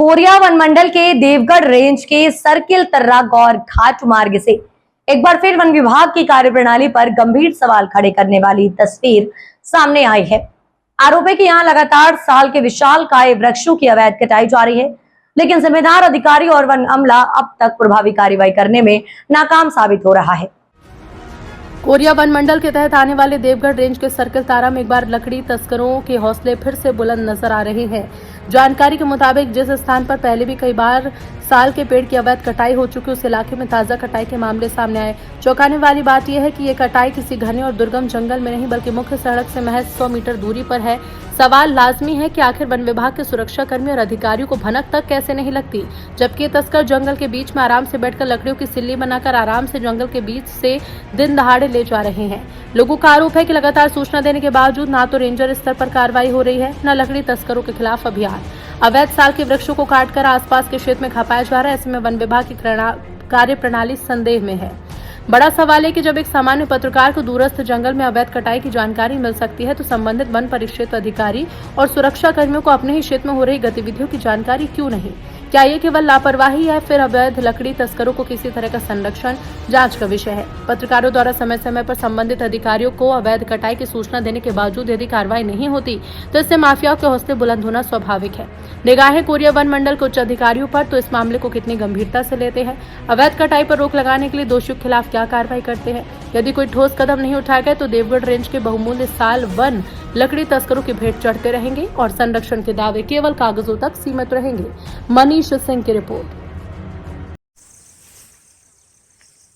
Korea one मंडल के Deogarh range के circle Tarra गौर घाट मार्ग से एक बार फिर वन विभाग की कार्यप्रणाली पर गंभीर सवाल खड़े करने वाली तस्वीर सामने आई है। आरोप है कि यहाँ लगातार साल के विशालकाय वृक्षों की अवैध कटाई जा रही है, लेकिन जिम्मेदार अधिकारी और वन अमला अब तक प्रभावी कार्रवाई करने में नाकाम साबित हो रहा है। कोरिया वन मंडल के तहत आने वाले देवगढ़ रेंज के सर्किल तारा में एक बार लकड़ी तस्करों के हौसले फिर से बुलंद नजर आ रहे हैं। जानकारी के मुताबिक जिस स्थान पर पहले भी कई बार साल के पेड़ की अवैध कटाई हो चुकी, उस इलाके में ताजा कटाई के मामले सामने आए। चौंकाने वाली बात यह है कि ये कटाई किसी घने और दुर्गम जंगल में नहीं, बल्कि मुख्य सड़क से महज 100 मीटर दूरी पर है। सवाल लाजमी है कि आखिर वन विभाग के सुरक्षा कर्मी और अधिकारियों को भनक तक कैसे नहीं लगती, जबकि तस्कर जंगल के बीच में आराम से बैठकर लकड़ियों की सिल्ली बनाकर आराम से जंगल के बीच से दिन दहाड़े ले जा रहे हैं। लोगों का आरोप है कि लगातार सूचना देने के बावजूद न तो रेंजर स्तर पर कार्रवाई हो रही है, न लकड़ी तस्करों के खिलाफ अभियान। अवैध साल के वृक्षों को काटकर आसपास के क्षेत्र में खपाया जा रहा है। ऐसे में वन विभाग की कार्यप्रणाली संदेह में है। बड़ा सवाल है कि जब एक सामान्य पत्रकार को दूरस्थ जंगल में अवैध कटाई की जानकारी मिल सकती है, तो संबंधित वन परिक्षेत्र अधिकारी और सुरक्षा कर्मियों को अपने ही क्षेत्र में हो रही गतिविधियों की जानकारी क्यों नहीं? क्या ये केवल लापरवाही है, फिर अवैध लकड़ी तस्करों को किसी तरह का संरक्षण? जांच का विषय है। पत्रकारों द्वारा समय समय पर संबंधित अधिकारियों को अवैध कटाई की सूचना देने के बावजूद यदि कार्रवाई नहीं होती, तो इससे माफियाओं के हौसले बुलंद होना स्वाभाविक है। निगाहें कोरिया वन मंडल के उच्च अधिकारियों पर तो इस मामले को कितनी गंभीरता से लेते हैं? अवैध कटाई पर रोक लगाने के लिए दोषियों के खिलाफ क्या कार्रवाई करते हैं? यदि कोई ठोस कदम नहीं उठाया गया तो देवगढ़ रेंज के बहुमूल्य साल वन लकड़ी तस्करों की भेंट चढ़ते रहेंगे और संरक्षण के दावे केवल कागजों तक सीमित रहेंगे। मनीष सिंह की रिपोर्ट।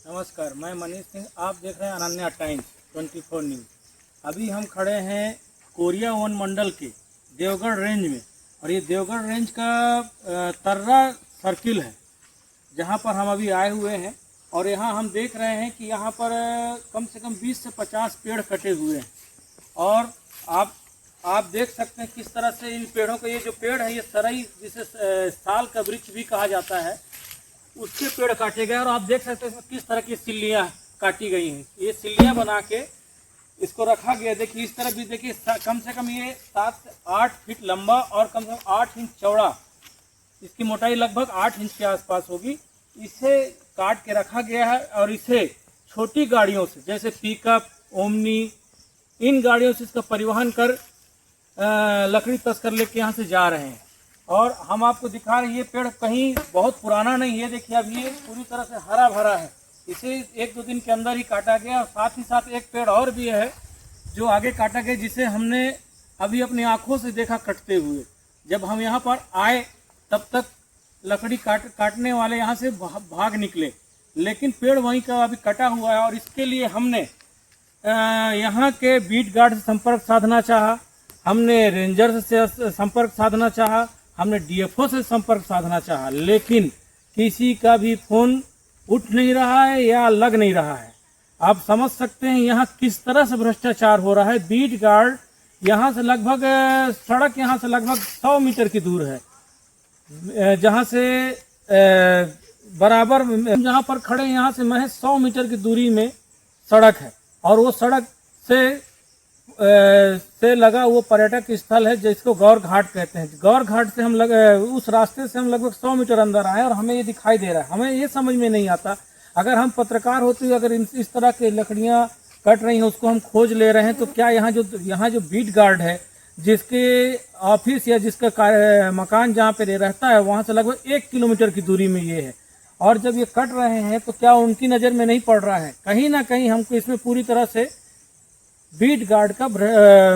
नमस्कार, मैं मनीष सिंह, आप देख रहे हैं अनन्या टाइम्स 24 न्यूज। अभी हम खड़े हैं कोरिया वन मंडल के देवगढ़ रेंज में, और ये देवगढ़ रेंज का तर्रा सर्किल है, जहाँ पर हम अभी आए हुए हैं। और यहाँ हम देख रहे हैं कि यहाँ पर कम से कम 20 से 50 पेड़ कटे हुए हैं। और आप देख सकते हैं किस तरह से इन पेड़ों को, ये जो पेड़ है ये सरई, जिसे साल का वृक्ष भी कहा जाता है, उसके पेड़ काटे गए। और आप देख सकते हैं किस तरह की सिल्लियाँ काटी गई हैं। ये सिल्लियाँ बना के इसको रखा गया। देखिए इस तरह भी देखिए, कम से कम ये 7 से 8 फीट लंबा और कम से कम 8 इंच चौड़ा, इसकी मोटाई लगभग 8 इंच के आसपास होगी। इसे काट के रखा गया है और इसे छोटी गाड़ियों से, जैसे पिकअप, ओमनी, इन गाड़ियों से इसका परिवहन कर लकड़ी तस्कर लेके यहाँ से जा रहे हैं। और हम आपको दिखा रहे हैं, ये पेड़ कहीं बहुत पुराना नहीं है। देखिए अभी ये पूरी तरह से हरा भरा है। इसे 1-2 दिन के अंदर ही काटा गया। और साथ ही साथ एक पेड़ और भी है जो आगे काटा गया, जिसे हमने अभी अपनी आंखों से देखा कटते हुए। जब हम यहाँ पर आए तब तक लकड़ी काटने वाले यहाँ से भाग निकले, लेकिन पेड़ वहीं का अभी कटा हुआ है। और इसके लिए हमने यहाँ के बीट गार्ड से संपर्क साधना चाहा, हमने रेंजर से संपर्क साधना चाहा, हमने डीएफओ से संपर्क साधना चाहा, लेकिन किसी का भी फोन उठ नहीं रहा है या लग नहीं रहा है। आप समझ सकते हैं यहाँ किस तरह से भ्रष्टाचार हो रहा है। बीट गार्ड यहाँ से लगभग सड़क यहाँ से लगभग 100 मीटर की दूर है, जहाँ से बराबर जहाँ पर खड़े यहाँ से महज 100 मीटर की दूरी में सड़क है। और वो सड़क से लगा वो पर्यटक स्थल है जिसको गौर घाट कहते हैं। गौर घाट से हम उस रास्ते से हम लगभग 100 मीटर अंदर आए और हमें ये दिखाई दे रहा है। हमें ये समझ में नहीं आता, अगर हम पत्रकार होते हुए अगर इस तरह की लकड़ियाँ कट रही हैं, उसको हम खोज ले रहे हैं, तो क्या यहाँ जो बीट गार्ड है, जिसके ऑफिस या जिसका मकान जहाँ पे रहता है, वहाँ से लगभग 1 किलोमीटर की दूरी में ये है। और जब ये कट रहे हैं तो क्या उनकी नज़र में नहीं पड़ रहा है? कहीं ना कहीं हमको इसमें पूरी तरह से बीट गार्ड का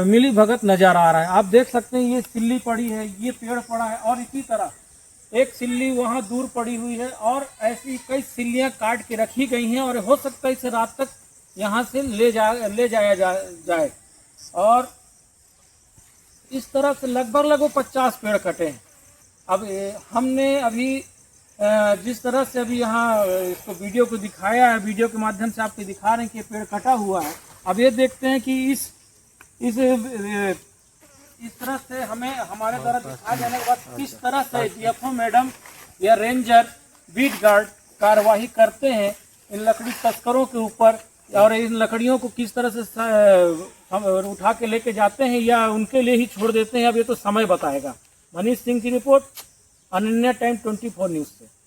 मिली भगत नजर आ रहा है। आप देख सकते हैं ये सिल्ली पड़ी है, ये पेड़ पड़ा है, और इसी तरह एक सिल्ली वहाँ दूर पड़ी हुई है। और ऐसी कई सिल्लियाँ काट के रखी गई हैं, और हो सकता है इसे रात तक यहाँ से ले जाया जाए। और इस तरह से लगभग 50 पेड़ कटे हैं। अब हमने अभी जिस तरह से अभी यहाँ इसको वीडियो को दिखाया है, वीडियो के माध्यम से आपको दिखा रहे हैं कि पेड़ कटा हुआ है। अब ये देखते हैं कि इस तरह से हमें हमारे द्वारा दिखाए जाने के बाद किस तरह से डीएफओ मैडम या रेंजर, बीट गार्ड कार्यवाही करते हैं इन लकड़ी तस्करों के ऊपर, और इन लकड़ियों को किस तरह से उठा के लेके जाते हैं या उनके लिए ही छोड़ देते हैं। अब ये तो समय बताएगा। मनीष सिंह की रिपोर्ट, अनन्या टाइम 24 न्यूज़ से।